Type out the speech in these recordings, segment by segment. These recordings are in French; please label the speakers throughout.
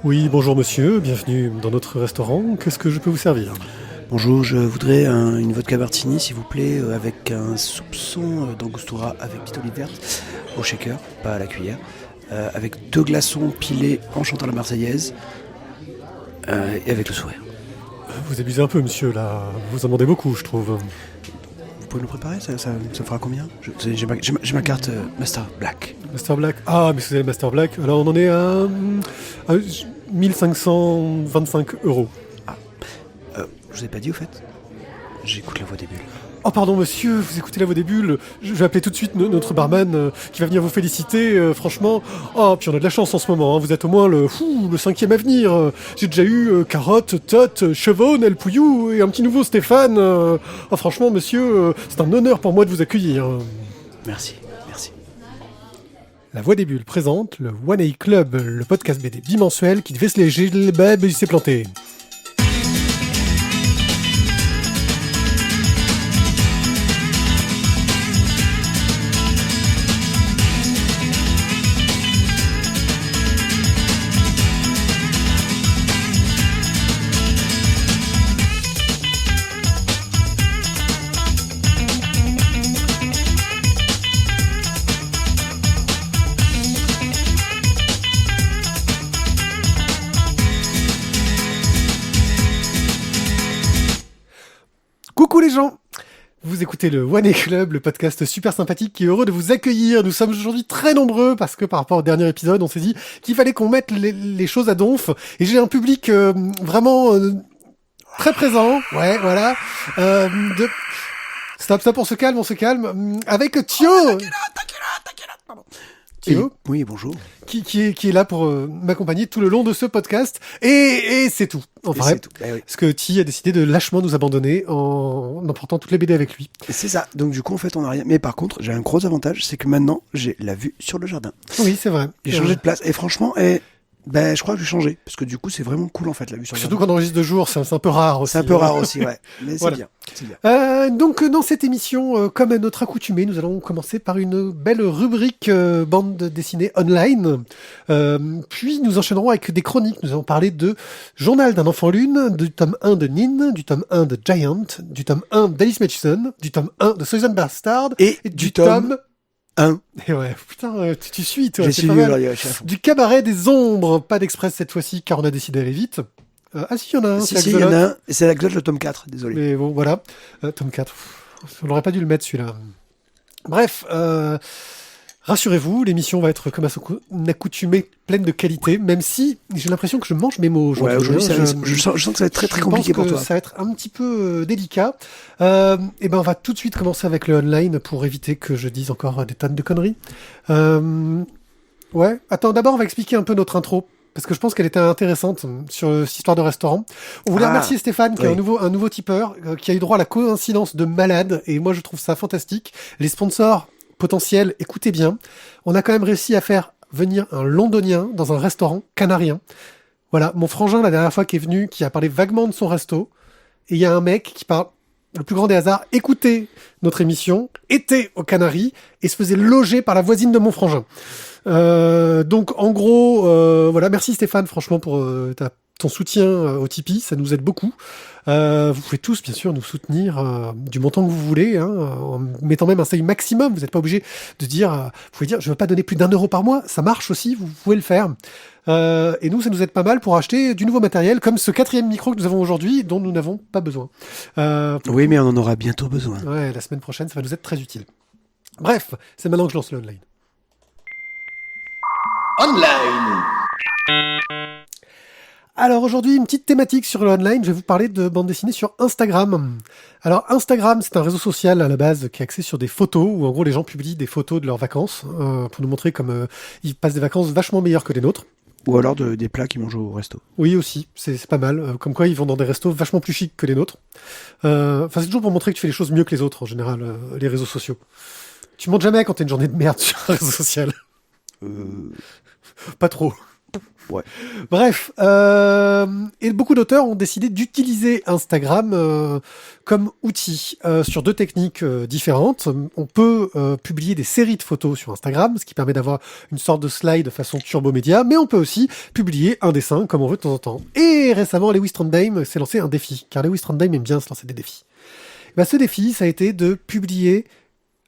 Speaker 1: Oui, bonjour monsieur, bienvenue dans notre restaurant. Qu'est-ce que je peux vous servir?
Speaker 2: Bonjour, je voudrais une vodka martini, s'il vous plaît, avec un soupçon d'angostura avec petite olive verte au shaker, pas à la cuillère, avec 2 glaçons pilés en chantant la Marseillaise et avec le sourire.
Speaker 1: Vous abusez un peu monsieur, là. Vous en demandez beaucoup, je trouve.
Speaker 2: Vous pouvez nous préparer, ça fera combien? J'ai ma carte Master Black.
Speaker 1: Master Black. Ah, mais c'est le Master Black. Alors on en est à 1525 €.
Speaker 2: Je vous ai pas dit au fait? J'écoute la voix des bulles.
Speaker 1: Oh pardon monsieur, vous écoutez la voix des bulles. Je vais appeler tout de suite notre barman qui va venir vous féliciter, franchement. Oh, puis on a de la chance en ce moment, hein. Vous êtes au moins le 5e à venir. J'ai déjà eu Carotte, Tot, Chevonne, El Pouillou et un petit nouveau Stéphane. Oh franchement monsieur, c'est un honneur pour moi de vous accueillir.
Speaker 2: Merci.
Speaker 1: La Voix des Bulles présente le One A Club, le podcast BD bimensuel qui devait se léger le bab et il s'est planté. Coucou les gens! Vous écoutez le One A Club, le podcast super sympathique qui est heureux de vous accueillir. Nous sommes aujourd'hui très nombreux parce que par rapport au dernier épisode, on s'est dit qu'il fallait qu'on mette les choses à donf. Et j'ai un public vraiment très présent. Ouais, voilà. Stop, on se calme. Avec Thio! Pardon. Thio,
Speaker 2: Oui, bonjour.
Speaker 1: qui est là pour m'accompagner tout le long de ce podcast. Et c'est tout. Enfin,
Speaker 2: C'est tout. Oui.
Speaker 1: parce que Ti a décidé de lâchement nous abandonner en emportant toutes les BD avec lui.
Speaker 2: C'est ça. Donc du coup, en fait, on n'a rien. Mais par contre, j'ai un gros avantage, c'est que maintenant, j'ai la vue sur le jardin.
Speaker 1: Oui, c'est vrai.
Speaker 2: J'ai changé de place. Et franchement, je crois que je vais changer. Parce que du coup, c'est vraiment cool, en fait, la vue sur le
Speaker 1: Surtout
Speaker 2: jardin.
Speaker 1: quand on enregistre de jour, c'est un peu rare aussi.
Speaker 2: C'est un peu rare aussi, ouais. Mais
Speaker 1: Voilà.
Speaker 2: c'est bien.
Speaker 1: Donc, dans cette émission, comme à notre accoutumée, nous allons commencer par une belle rubrique bande dessinée online. Puis, nous enchaînerons avec des chroniques. Nous allons parler de Journal d'un enfant lune, du tome 1 de Nin, du tome 1 de Giant, du tome 1 d'Alice Mathison, du tome 1 de Susan Bastard,
Speaker 2: Et du tome 1.
Speaker 1: Et ouais, putain, tu suis, toi.
Speaker 2: J'ai
Speaker 1: c'est
Speaker 2: suivi
Speaker 1: pas mal.
Speaker 2: aujourd'hui, ouais, je suis à fond.
Speaker 1: Du cabaret des ombres, pas d'express cette fois-ci, car on a décidé d'aller vite. Si, il y en a un,
Speaker 2: Si,
Speaker 1: c'est
Speaker 2: il y en
Speaker 1: Axolot.
Speaker 2: a un. Et c'est l'anecdote, le tome 4, désolé.
Speaker 1: Mais bon, voilà. Tome 4. On n'aurait pas dû le mettre, celui-là. Bref, rassurez-vous, l'émission va être, comme à son accoutumé, pleine de qualité, même si j'ai l'impression que je mange mes mots aujourd'hui.
Speaker 2: Ouais, aujourd'hui,
Speaker 1: hein.
Speaker 2: je sens que ça va être très très
Speaker 1: Je
Speaker 2: compliqué
Speaker 1: pense
Speaker 2: pour
Speaker 1: que
Speaker 2: toi.
Speaker 1: ça va être un petit peu délicat. Et ben, on va tout de suite commencer avec le online pour éviter que je dise encore des tonnes de conneries. Ouais. Attends, d'abord, on va expliquer un peu notre intro. Parce que je pense qu'elle était intéressante sur cette histoire de restaurant. On voulait remercier Stéphane, qui est un nouveau tipeur, qui a eu droit à la coïncidence de malade. Et moi, je trouve ça fantastique. Les sponsors potentiels, écoutez bien. On a quand même réussi à faire venir un Londonien dans un restaurant canarien. Voilà, mon frangin, la dernière fois qui est venu, qui a parlé vaguement de son resto. Et il y a un mec qui parle, le plus grand des hasards, écoutait notre émission, était aux Canaries et se faisait loger par la voisine de mon frangin. Donc en gros, voilà, merci Stéphane, franchement, pour ton soutien au Tipeee, ça nous aide beaucoup. Vous pouvez tous, bien sûr, nous soutenir du montant que vous voulez, hein, en mettant même un seuil maximum. Vous n'êtes pas obligé de dire, vous pouvez dire, je ne veux pas donner plus d'1 € par mois. Ça marche aussi, vous pouvez le faire. Et nous, ça nous aide pas mal pour acheter du nouveau matériel, comme ce 4e micro que nous avons aujourd'hui, dont nous n'avons pas besoin.
Speaker 2: Oui, mais on en aura bientôt besoin.
Speaker 1: Ouais, la semaine prochaine, ça va nous être très utile. Bref, c'est maintenant que je lance le online. Alors aujourd'hui, une petite thématique sur le online, je vais vous parler de bande dessinée sur Instagram. Alors Instagram, c'est un réseau social à la base qui est axé sur des photos, où en gros les gens publient des photos de leurs vacances, pour nous montrer comme ils passent des vacances vachement meilleures que les nôtres.
Speaker 2: Ou alors des plats qu'ils mangent au resto.
Speaker 1: Oui aussi, c'est pas mal, comme quoi ils vont dans des restos vachement plus chics que les nôtres. Enfin c'est toujours pour montrer que tu fais les choses mieux que les autres en général, les réseaux sociaux. Tu montes jamais quand t'as une journée de merde sur un réseau social. Pas trop.
Speaker 2: Ouais.
Speaker 1: Bref, et beaucoup d'auteurs ont décidé d'utiliser Instagram comme outil sur deux techniques différentes. On peut publier des séries de photos sur Instagram, ce qui permet d'avoir une sorte de slide façon Turbo Média, mais on peut aussi publier un dessin comme on veut de temps en temps. Et récemment, Lewis Trondheim s'est lancé un défi, car Lewis Trondheim aime bien se lancer des défis. Et ce défi, ça a été de publier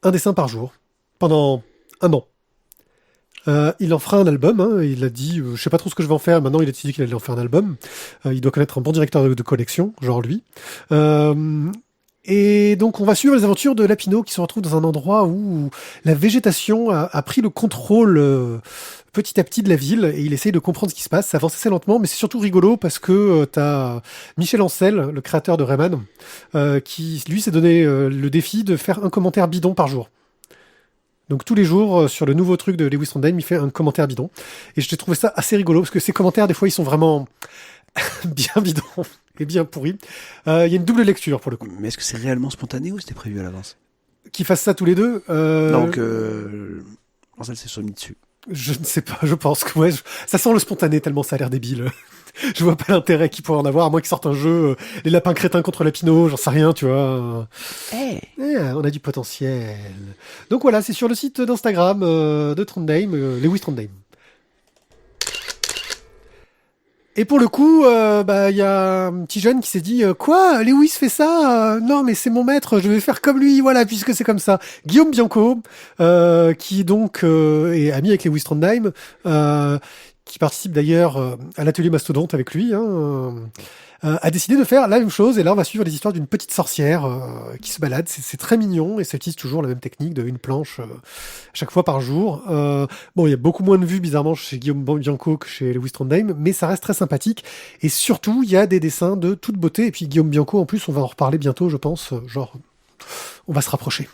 Speaker 1: un dessin par jour pendant un an. Il en fera un album, hein, il a dit, je sais pas trop ce que je vais en faire, maintenant il a décidé qu'il allait en faire un album. Il doit connaître un bon directeur de collection, genre lui. Et donc on va suivre les aventures de Lapino qui se retrouve dans un endroit où la végétation a pris le contrôle petit à petit de la ville et il essaye de comprendre ce qui se passe. Ça avance assez lentement, mais c'est surtout rigolo parce que t'as Michel Ancel, le créateur de Rayman, qui lui s'est donné le défi de faire un commentaire bidon par jour. Donc tous les jours, sur le nouveau truc de Lewis Trondheim, il fait un commentaire bidon. Et j'ai trouvé ça assez rigolo, parce que ces commentaires, des fois, ils sont vraiment bien bidons et bien pourris. Il y a une double lecture, pour le coup.
Speaker 2: Mais est-ce que c'est réellement spontané ou c'était prévu à l'avance?
Speaker 1: Qu'ils fassent ça tous les deux
Speaker 2: Donc, Marcel s'est soumis dessus.
Speaker 1: Je ne sais pas, je pense que ouais, ça sent le spontané, tellement ça a l'air débile. Je vois pas l'intérêt qu'il pourrait en avoir, à moins qu'ils sortent un jeu, les lapins crétins contre Lapino, j'en sais rien, tu vois. On a du potentiel. Donc voilà, c'est sur le site d'Instagram de Trondheim, Lewis Trondheim. Et pour le coup, y a un petit jeune qui s'est dit quoi, Lewis fait ça non, mais c'est mon maître, je vais faire comme lui, voilà, puisque c'est comme ça. Guillaume Bianco, qui donc est ami avec Lewis Trondheim, qui participe d'ailleurs à l'atelier Mastodonte avec lui, a décidé de faire la même chose. Et là, on va suivre les histoires d'une petite sorcière qui se balade. C'est très mignon et ça utilise toujours la même technique de une planche chaque fois par jour. Bon, il y a beaucoup moins de vues, bizarrement, chez Guillaume Bianco que chez Lewis Trondheim, mais ça reste très sympathique. Et surtout, il y a des dessins de toute beauté. Et puis Guillaume Bianco, en plus, on va en reparler bientôt, je pense. Genre, on va se rapprocher.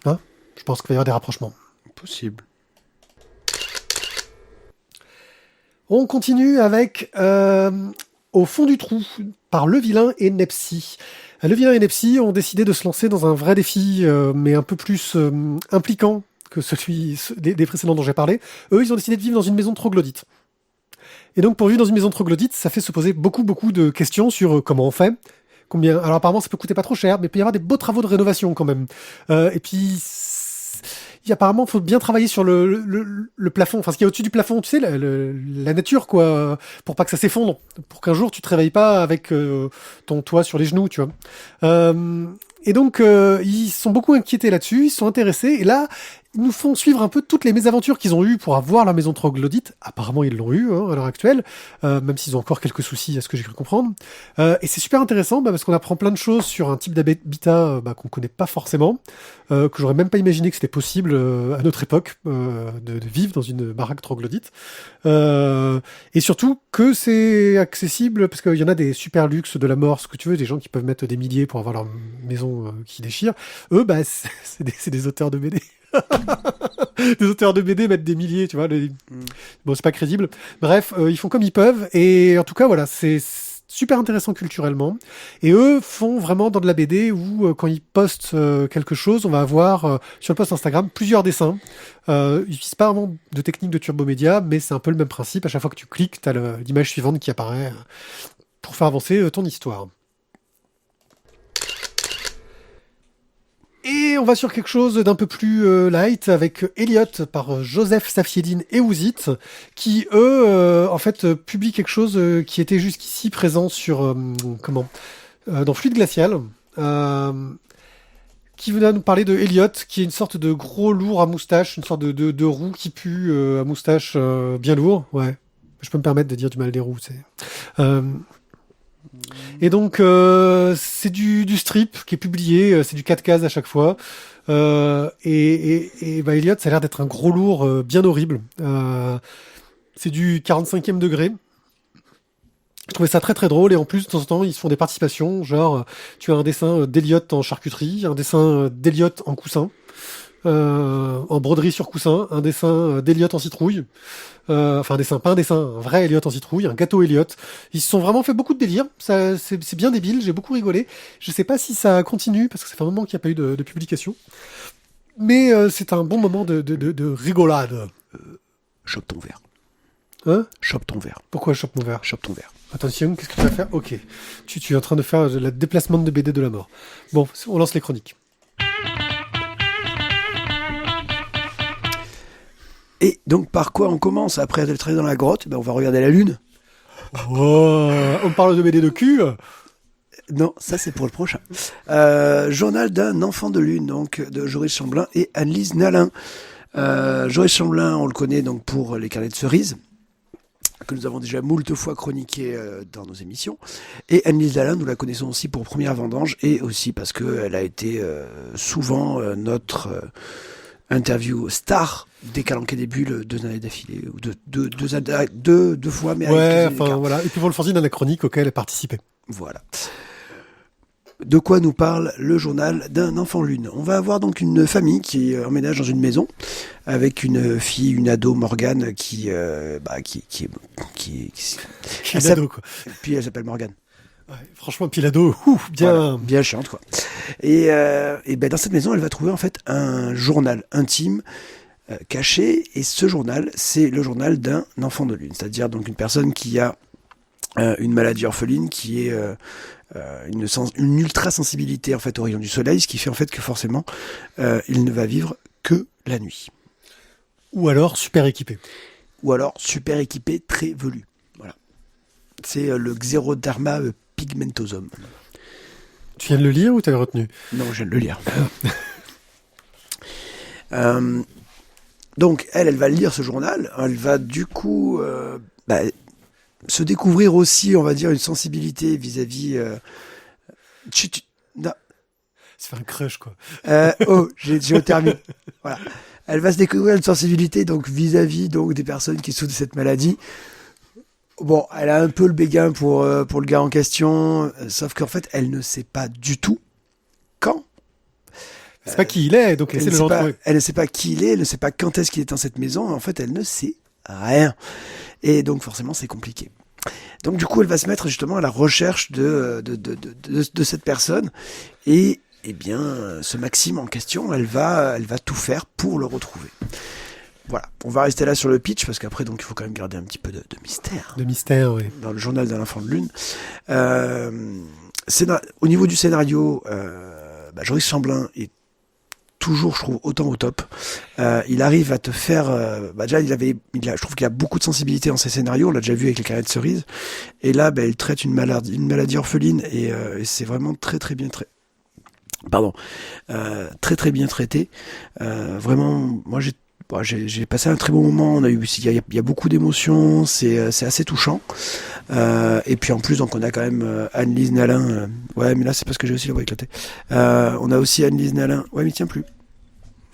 Speaker 1: Hein, je pense qu'il va y avoir des rapprochements.
Speaker 2: Possible.
Speaker 1: On continue avec Au fond du trou, par Le Vilain et Nepsi. Le Vilain et Nepsi ont décidé de se lancer dans un vrai défi, mais un peu plus impliquant que celui des précédents dont j'ai parlé. Eux, ils ont décidé de vivre dans une maison troglodyte. Et donc, pour vivre dans une maison troglodyte, ça fait se poser beaucoup de questions sur comment on fait. Combien. Alors, apparemment, ça peut coûter pas trop cher, mais il peut y avoir des beaux travaux de rénovation quand même. Et puis, apparemment, il faut bien travailler sur le plafond, enfin ce qu'il y a au-dessus du plafond, tu sais, la nature, quoi, pour pas que ça s'effondre, pour qu'un jour tu te réveilles pas avec ton toit sur les genoux, tu vois. Et donc, ils sont beaucoup inquiétés là-dessus, ils sont intéressés, et là, ils nous font suivre un peu toutes les mésaventures qu'ils ont eues pour avoir la maison troglodyte. Apparemment, ils l'ont eu à l'heure actuelle, même s'ils ont encore quelques soucis, à ce que j'ai cru comprendre. Et c'est super intéressant parce qu'on apprend plein de choses sur un type d'habitat qu'on connaît pas forcément, que j'aurais même pas imaginé que c'était possible à notre époque de vivre dans une baraque troglodyte. Et surtout que c'est accessible parce qu'il y en a des super luxe de la mort, ce que tu veux, des gens qui peuvent mettre des milliers pour avoir leur maison qui déchire. Eux, c'est des auteurs de BD. Des auteurs de BD mettent des milliers, tu vois. Bon, c'est pas crédible. Bref, ils font comme ils peuvent. Et en tout cas, voilà, c'est super intéressant culturellement. Et eux font vraiment dans de la BD où quand ils postent quelque chose, on va avoir sur le post Instagram plusieurs dessins. Ils n'utilisent pas vraiment de technique de Turbo Média, mais c'est un peu le même principe. À chaque fois que tu cliques, tu as l'image suivante qui apparaît pour faire avancer ton histoire. Et on va sur quelque chose d'un peu plus light avec Elliot par Joseph Safiedine et Ouzit, qui eux, en fait, publient quelque chose qui était jusqu'ici présent sur dans Fluide Glacial, qui venait nous parler de Elliot, qui est une sorte de gros lourd à moustache, une sorte de roux qui pue à moustache bien lourd. Ouais, je peux me permettre de dire du mal des roux, c'est. Et donc c'est du strip qui est publié, c'est du 4 cases à chaque fois. Et Elliot, ça a l'air d'être un gros lourd bien horrible. C'est du 45e degré. Je trouvais ça très très drôle et en plus de temps en temps ils se font des participations, genre tu as un dessin d'Elliot en charcuterie, un dessin d'Elliot en coussin, en broderie sur coussin, un dessin d'Elliot en citrouille, enfin un dessin, pas un dessin, un vrai Elliot en citrouille, un gâteau Elliot. Ils se sont vraiment fait beaucoup de délire, ça, c'est bien débile, j'ai beaucoup rigolé. Je sais pas si ça continue parce que ça fait un moment qu'il n'y a pas eu de publication, mais c'est un bon moment de rigolade.
Speaker 2: Chope ton verre.
Speaker 1: Hein?
Speaker 2: Chope ton verre.
Speaker 1: Pourquoi je chope mon verre?
Speaker 2: Chope ton verre.
Speaker 1: Attention, qu'est-ce que tu vas faire? Ok. Tu es en train de faire le déplacement de BD de la mort. Bon, on lance les chroniques.
Speaker 2: Et donc, par quoi on commence après être allé dans la grotte? On va regarder la lune.
Speaker 1: Oh, on parle de BD de cul?
Speaker 2: Non, ça c'est pour le prochain. Journal d'un enfant de lune, donc de Joris Chamblin et Anne-Lise Nalin. Joris Chamblin, on le connaît donc pour les carnets de cerises, que nous avons déjà moult fois chroniqué dans nos émissions. Et Anne-Lise Nalin, nous la connaissons aussi pour Première Vendange, et aussi parce qu'elle a été souvent notre interview star des Calanques des Bulles 2 années d'affilée, ou deux fois, mais
Speaker 1: ouais,
Speaker 2: avec 2
Speaker 1: enfin voilà. Et puis pour le fanzine anachronique auquel elle participait.
Speaker 2: Voilà. De quoi nous parle le journal d'un enfant lune? On va avoir donc une famille qui emménage dans une maison avec une fille, une ado, Morgane, qui est
Speaker 1: l'ado, quoi.
Speaker 2: Puis elle s'appelle Morgane.
Speaker 1: Ouais, franchement, puis l'ado,
Speaker 2: bien chiante, quoi. Et dans cette maison, elle va trouver en fait un journal intime caché, et ce journal, c'est le journal d'un enfant de lune, c'est-à-dire donc une personne qui a une maladie orpheline, qui est une ultra-sensibilité en fait aux rayons du soleil, ce qui fait en fait que forcément il ne va vivre que la nuit.
Speaker 1: Ou alors super équipé.
Speaker 2: Ou alors super équipé, très velu. Voilà. C'est le Xeroderma pigmentosum.
Speaker 1: Tu viens de le lire ou t'avais retenu?
Speaker 2: Non, je viens de le lire. Donc elle va lire ce journal, elle va du coup se découvrir aussi, on va dire, une sensibilité vis-à-vis... Non.
Speaker 1: C'est un crush, quoi.
Speaker 2: J'ai terminé. Voilà. Elle va se découvrir une sensibilité donc vis-à-vis donc des personnes qui souffrent de cette maladie. Bon, elle a un peu le béguin pour le gars en question, sauf qu'en fait, elle ne sait pas du tout quand.
Speaker 1: C'est pas qui il est, donc elle
Speaker 2: ne sait pas qui il est, elle ne sait pas quand est-ce qu'il est dans cette maison. En fait, elle ne sait rien. Et donc, forcément, c'est compliqué. Donc, du coup, elle va se mettre justement à la recherche de cette personne. Et, eh bien, ce Maxime en question, elle va tout faire pour le retrouver. Voilà. On va rester là sur le pitch, parce qu'après, donc, il faut quand même garder un petit peu de mystère.
Speaker 1: De mystère, oui.
Speaker 2: Dans le journal d'un enfant de lune. Au niveau du scénario, Joris Chamblin est toujours, je trouve, autant au top. Il arrive à te faire... déjà, je trouve qu'il a beaucoup de sensibilité dans ses scénarios. On l'a déjà vu avec les carnets de cerises. Et là, il traite une maladie orpheline. Et c'est vraiment très, très bien traité. Très, très bien traité. Vraiment, moi, j'ai passé un très bon moment. Il y a beaucoup d'émotions. C'est assez touchant. Et puis en plus, donc on a quand même Anne-Lise Nalin. Ouais, mais là c'est parce que j'ai aussi la voix éclatée. On a aussi Anne-Lise Nalin. Ouais, mais il tient plus.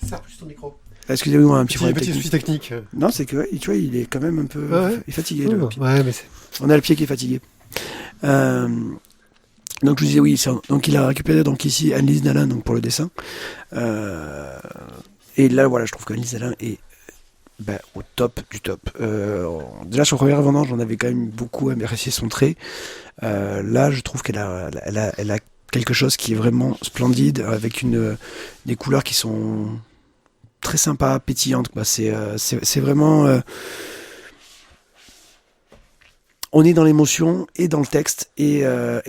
Speaker 1: Serre plus ton micro.
Speaker 2: Excusez-moi, un petit
Speaker 1: souci technique.
Speaker 2: Non, c'est que tu vois, il est quand même un peu il est fatigué.
Speaker 1: Ouais, mais
Speaker 2: on a le pied qui est fatigué. Donc je vous disais oui. Donc il a récupéré donc ici Anne-Lise Nalin donc pour le dessin. Et là voilà, je trouve qu'Anne-Lise Nalin est au top du top. Déjà sur Première Vendange, on avait quand même beaucoup apprécié son trait. Là, je trouve qu'elle a quelque chose qui est vraiment splendide, avec des couleurs qui sont très sympas, pétillantes. C'est vraiment... on est dans l'émotion, et dans le texte, et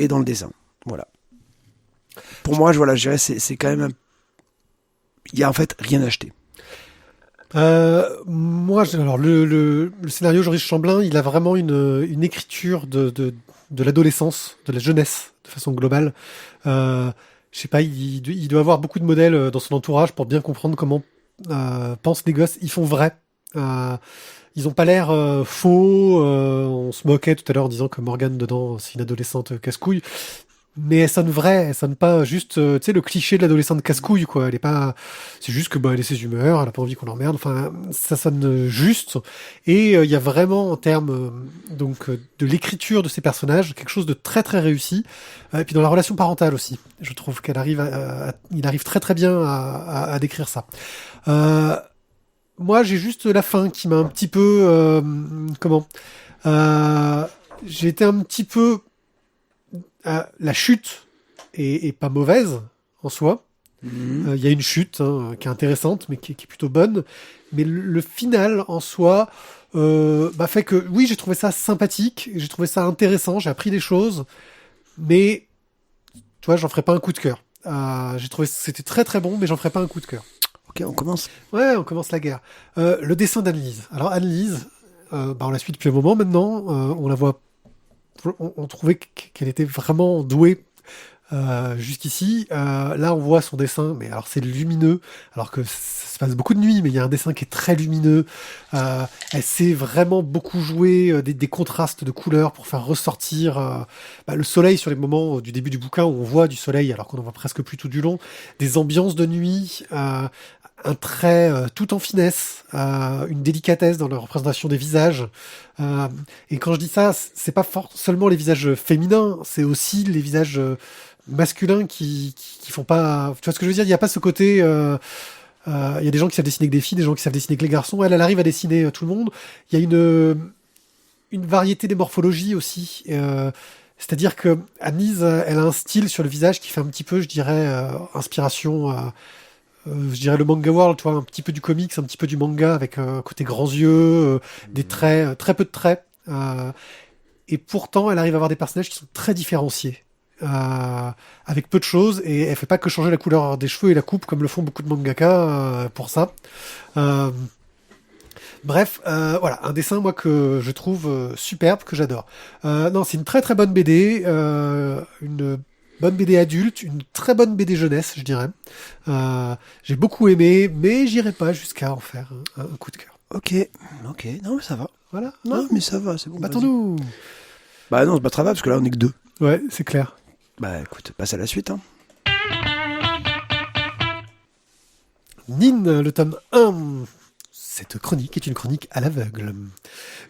Speaker 2: dans le dessin. Voilà. Pour moi, je dirais c'est quand même... Il y a en fait rien à acheter.
Speaker 1: Moi, alors le scénario Joris Chamblin, il a vraiment une écriture de l'adolescence, de la jeunesse, de façon globale. Je sais pas, il doit avoir beaucoup de modèles dans son entourage pour bien comprendre comment pensent les gosses. Ils font vrai. Ils ont pas l'air faux. On se moquait tout à l'heure en disant que Morgane dedans, c'est une adolescente casse-couille. Mais elle sonne vraie, elle sonne pas juste, tu sais, le cliché de l'adolescente casse-couille, quoi. Elle est pas, c'est juste que, elle est ses humeurs, elle a pas envie qu'on l'emmerde. Enfin, ça sonne juste. Et il y a vraiment, en termes, de l'écriture de ces personnages, quelque chose de très, très réussi. Et puis dans la relation parentale aussi. Je trouve il arrive très, très bien à décrire ça. Moi, j'ai juste la fin qui m'a un petit peu, j'ai été un petit peu, la chute est pas mauvaise en soi. Il y a une chute qui est intéressante, mais qui est plutôt bonne. Mais le final en soi fait que oui, j'ai trouvé ça sympathique, j'ai trouvé ça intéressant, j'ai appris des choses, mais tu vois, j'en ferai pas un coup de cœur. J'ai trouvé que c'était très très bon, mais j'en ferai pas un coup de cœur.
Speaker 2: Ok, on commence.
Speaker 1: Ouais, on commence la guerre. Le dessin d'Anne-Lise. Alors Anne-Lise, on la suit depuis un moment maintenant. On la voit. On trouvait qu'elle était vraiment douée jusqu'ici. Là, on voit son dessin, mais alors c'est lumineux, alors que ça se passe beaucoup de nuit, mais il y a un dessin qui est très lumineux. Elle sait vraiment beaucoup jouer des contrastes de couleurs pour faire ressortir le soleil sur les moments du début du bouquin où on voit du soleil, alors qu'on en voit presque plus tout du long. Des ambiances de nuit. Un trait tout en finesse, une délicatesse dans la représentation des visages. Et quand je dis ça, c'est pas seulement les visages féminins, c'est aussi les visages masculins qui font pas. Tu vois ce que je veux dire? Il n'y a pas ce côté. Il y a des gens qui savent dessiner avec des filles, des gens qui savent dessiner avec les garçons. Elle arrive à dessiner tout le monde. Il y a une variété des morphologies aussi. C'est-à-dire que Anne-Lise, elle a un style sur le visage qui fait un petit peu, je dirais, inspiration. Je dirais le manga world, tu vois, un petit peu du comics, un petit peu du manga, avec côté grands yeux, des traits, très peu de traits. Et pourtant, elle arrive à avoir des personnages qui sont très différenciés, avec peu de choses, et elle fait pas que changer la couleur des cheveux et la coupe, comme le font beaucoup de mangaka pour ça. Bref, voilà, un dessin, moi, que je trouve superbe, que j'adore. Non, c'est une très très bonne BD, une bonne BD adulte, une très bonne BD jeunesse, je dirais. J'ai beaucoup aimé, mais j'irai pas jusqu'à en faire un coup de cœur.
Speaker 2: Ok, non mais ça va.
Speaker 1: Voilà.
Speaker 2: Non mais ça va, c'est bon.
Speaker 1: Battons-nous.
Speaker 2: Bah non, on se battra pas parce que là on est que deux.
Speaker 1: Ouais, c'est clair.
Speaker 2: Bah écoute, passe à la suite. Hein.
Speaker 1: Nin, le tome 1. Cette chronique est une chronique à l'aveugle.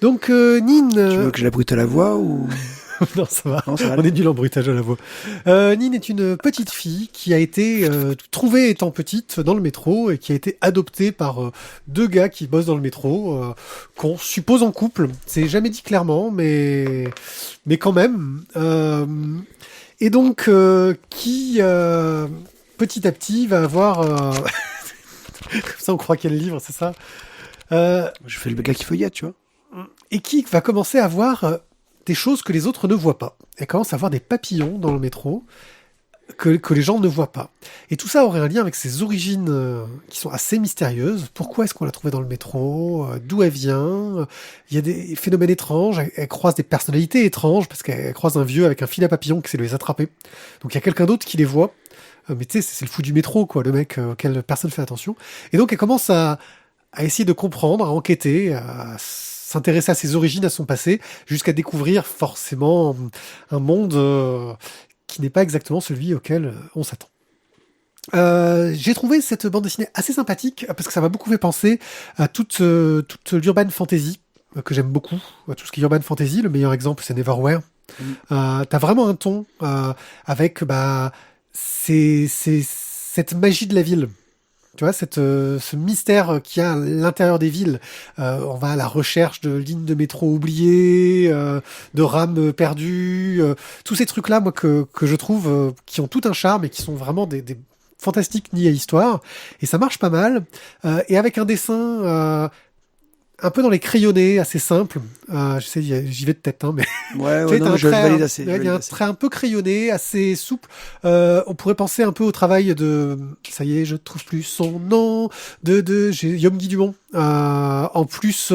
Speaker 1: Donc, Nin...
Speaker 2: Tu veux que je la brute à la voix ou...
Speaker 1: Non, ça va.
Speaker 2: Non, ça va.
Speaker 1: On est nul en bruitage à la voix. Nin est une petite fille qui a été trouvée étant petite dans le métro et qui a été adoptée par deux gars qui bossent dans le métro, qu'on suppose en couple. C'est jamais dit clairement, mais quand même. Et donc, qui petit à petit va avoir... Comme ça, on croit quel livre, c'est ça
Speaker 2: Je fais le gars qui feuillette, tu vois.
Speaker 1: Et qui va commencer à voir des choses que les autres ne voient pas. Elle commence à voir des papillons dans le métro que les gens ne voient pas. Et tout ça aurait un lien avec ses origines qui sont assez mystérieuses. Pourquoi est-ce qu'on l'a trouvée dans le métro D'où elle vient Il y a des phénomènes étranges. Elle croise des personnalités étranges parce qu'elle croise un vieux avec un fil à papillons qui sait les attraper. Donc il y a quelqu'un d'autre qui les voit. Mais tu sais, c'est le fou du métro, quoi, le mec auquel personne fait attention. Et donc elle commence à essayer de comprendre, à enquêter, à s'intéresser à ses origines, à son passé, jusqu'à découvrir forcément un monde qui n'est pas exactement celui auquel on s'attend. J'ai trouvé cette bande dessinée assez sympathique parce que ça m'a beaucoup fait penser à toute l'urban fantasy que j'aime beaucoup, tout ce qui est urban fantasy. Le meilleur exemple, c'est Neverwhere. T'as vraiment un ton avec cette magie de la ville. Tu vois, ce mystère qu'il y a à l'intérieur des villes. On va à la recherche de lignes de métro oubliées, de rames perdues, tous ces trucs-là, moi, que je trouve qui ont tout un charme et qui sont vraiment des fantastiques nids à histoire. Et ça marche pas mal. Et avec un dessin un peu dans les crayonnés, assez simple. Je sais, j'y vais de tête, hein, mais...
Speaker 2: Ouais,
Speaker 1: non,
Speaker 2: je valide assez.
Speaker 1: Il y a un trait un peu crayonné, assez souple. On pourrait penser un peu au travail de... Ça y est, je trouve plus son nom. J'ai Guillaume Guy Dumont. En plus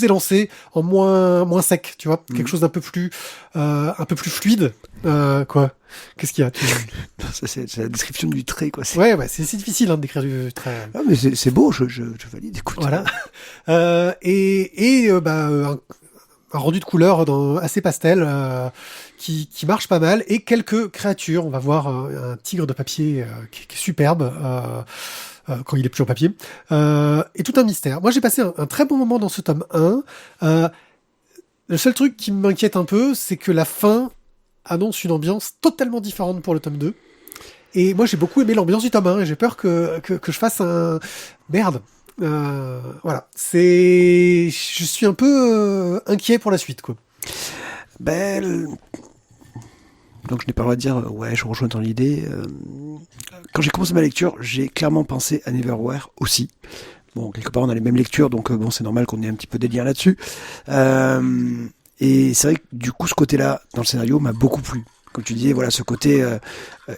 Speaker 1: élancé, en moins sec, tu vois. Quelque chose d'un peu plus fluide. Quoi? Qu'est-ce qu'il y a?
Speaker 2: Non, ça, c'est la description du trait, quoi.
Speaker 1: Ouais, c'est difficile de décrire du trait.
Speaker 2: Ah, mais c'est beau, je valide, écoute.
Speaker 1: Voilà. Un rendu de couleur assez pastel qui marche pas mal, et quelques créatures. On va voir un tigre de papier qui est superbe quand il est plus en papier, et tout un mystère. Moi, j'ai passé un très bon moment dans ce tome 1. Le seul truc qui m'inquiète un peu, c'est que la fin annonce une ambiance totalement différente pour le tome 2. Et moi, j'ai beaucoup aimé l'ambiance du tome 1, et j'ai peur que je fasse un... Merde. Voilà. Je suis un peu inquiet pour la suite, quoi.
Speaker 2: Ben... donc je n'ai pas le droit de dire ouais, je rejoins dans l'idée. Quand j'ai commencé ma lecture, j'ai clairement pensé à Neverwhere aussi. Bon, quelque part on a les mêmes lectures, donc bon, c'est normal qu'on ait un petit peu des liens là-dessus. Et c'est vrai que du coup, ce côté-là dans le scénario m'a beaucoup plu. Comme tu disais, voilà, ce côté,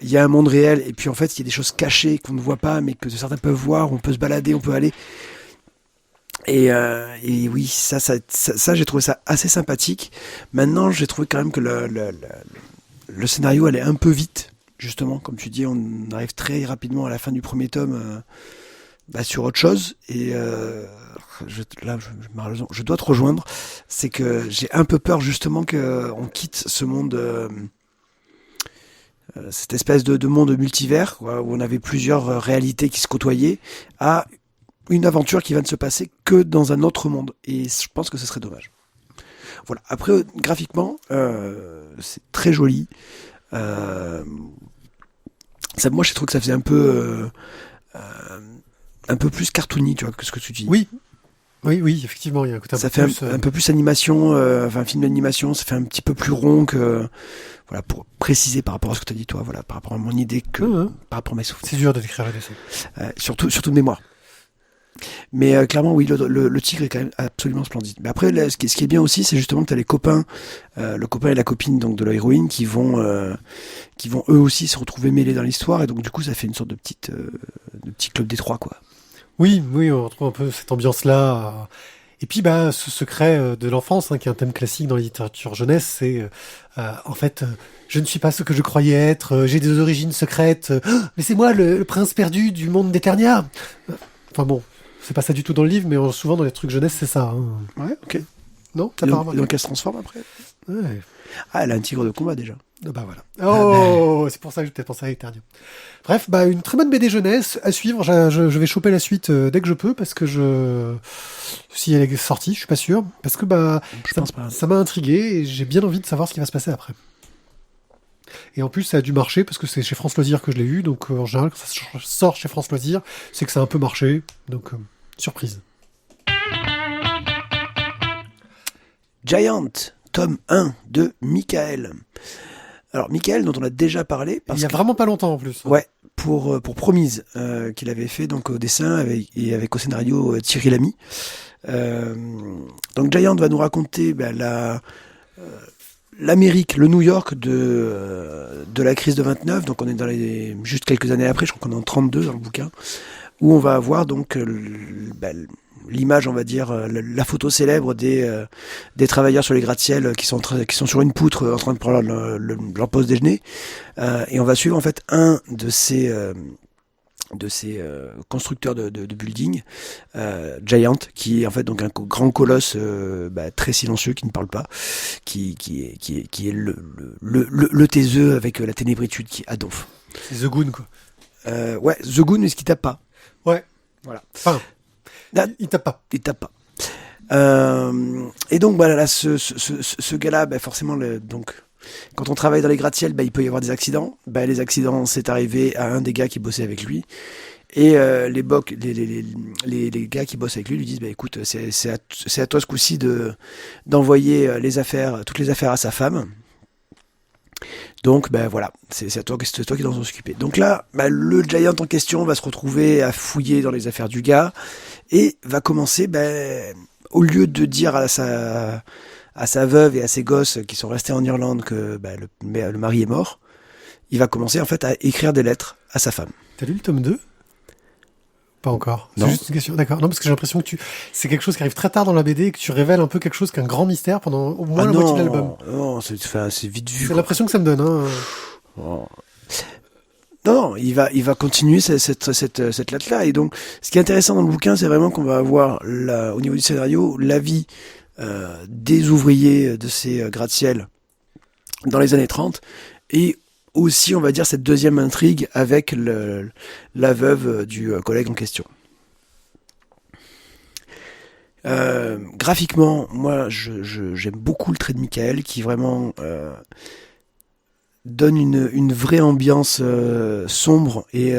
Speaker 2: il y a un monde réel, et puis en fait, il y a des choses cachées qu'on ne voit pas, mais que certains peuvent voir. On peut se balader, on peut aller. Et oui, ça, j'ai trouvé ça assez sympathique. Maintenant, j'ai trouvé quand même que le scénario allait un peu vite, justement, comme tu dis, on arrive très rapidement à la fin du premier tome sur autre chose. Et malheureusement, je dois te rejoindre. C'est que j'ai un peu peur justement qu'on quitte ce monde, cette espèce de monde multivers, quoi, où on avait plusieurs réalités qui se côtoyaient, à une aventure qui va ne se passer que dans un autre monde. Et je pense que ce serait dommage. Voilà. Après, graphiquement, c'est très joli. Moi, je trouve que ça faisait un peu plus cartoony, tu vois, que ce que tu dis.
Speaker 1: Oui, effectivement, il y a un côté
Speaker 2: ça fait un peu plus animation, un film d'animation, ça fait un petit peu plus rond que, voilà, pour préciser par rapport à ce que tu as dit toi, voilà, par rapport à mon idée par rapport à mes souvenirs.
Speaker 1: C'est dur de décrire la dessin.
Speaker 2: Surtout de mémoire. Mais clairement, oui, le tigre est quand même absolument splendide. Mais après, là, ce qui est bien aussi, c'est justement que tu as les copains, le copain et la copine donc de l'héroïne qui vont eux aussi se retrouver mêlés dans l'histoire, et donc du coup, ça fait une sorte de petit club des trois, quoi.
Speaker 1: Oui, on retrouve un peu cette ambiance-là. Et puis, ce secret de l'enfance, qui est un thème classique dans la littérature jeunesse, c'est en fait, je ne suis pas ce que je croyais être, j'ai des origines secrètes, mais c'est moi le prince perdu du monde d'Eternia. Enfin bon, c'est pas ça du tout dans le livre, mais souvent dans les trucs jeunesse, c'est ça. Hein.
Speaker 2: Ouais, ok.
Speaker 1: Non,
Speaker 2: t'as pas remarqué ? Donc elle se transforme après.
Speaker 1: Ouais.
Speaker 2: Ah, elle a un tigre de combat déjà.
Speaker 1: Voilà. Oh, c'est pour ça que j'ai peut-être pensé à Eternia. Bref, une très bonne BD jeunesse à suivre. Je vais choper la suite dès que je peux, parce que si elle est sortie, je suis pas sûr, parce que ça m'a intrigué et j'ai bien envie de savoir ce qui va se passer après. Et en plus, ça a dû marcher parce que c'est chez France Loisirs que je l'ai eu, donc en général, quand ça sort chez France Loisirs, c'est que ça a un peu marché, donc surprise.
Speaker 2: Giant, tome 1 de Michael. Alors, Michael, dont on a déjà parlé.
Speaker 1: Il y a vraiment pas longtemps en plus.
Speaker 2: Ouais, pour Promise, qu'il avait fait donc au dessin avec au scénario Thierry Lamy. Donc, Giant va nous raconter l'Amérique, le New York de la crise de 29. Donc, on est juste quelques années après, je crois qu'on est en 32 dans le bouquin, où on va avoir donc l'image, on va dire, la photo célèbre des travailleurs sur les gratte-ciel qui sont sur une poutre en train de prendre leur pause déjeuner, et on va suivre en fait un de ces constructeurs de building, Giant, qui est en fait donc un grand colosse très silencieux, qui ne parle pas, qui est le taiseux avec la ténébritude qui est Adolphe.
Speaker 1: C'est The Goon, quoi.
Speaker 2: Ouais, The Goon, mais ce qui tape pas.
Speaker 1: Ouais.
Speaker 2: Voilà.
Speaker 1: Enfin, il tape pas.
Speaker 2: Il tape pas. Et donc, là, ce gars-là, forcément, donc, quand on travaille dans les gratte-ciel, il peut y avoir des accidents. Les accidents, c'est arrivé à un des gars qui bossait avec lui. Et les gars qui bossent avec lui disent, écoute, c'est à toi ce coup-ci d'envoyer toutes les affaires à sa femme. Donc, voilà, c'est toi qui dois s'en occuper. Donc là, le Giant en question va se retrouver à fouiller dans les affaires du gars et va commencer, au lieu de dire à sa veuve et à ses gosses qui sont restés en Irlande que le mari est mort, il va commencer en fait à écrire des lettres à sa femme.
Speaker 1: T'as lu le tome 2 ? Pas encore.
Speaker 2: Non.
Speaker 1: C'est juste une question. D'accord. Non, parce que j'ai l'impression que c'est quelque chose qui arrive très tard dans la BD et que tu révèles un peu quelque chose qu'un grand mystère pendant au moins la moitié de l'album.
Speaker 2: Non, c'est vite vu.
Speaker 1: C'est l'impression que ça me donne. Hein.
Speaker 2: Oh. Non, il va continuer cette lettre-là. Et donc, ce qui est intéressant dans le bouquin, c'est vraiment qu'on va avoir, au niveau du scénario, l'avis des ouvriers de ces gratte-ciel dans les années 30, et aussi, on va dire, cette deuxième intrigue avec la veuve du collègue en question. Graphiquement, moi, j'aime beaucoup le trait de Michael, qui vraiment donne une vraie ambiance sombre, et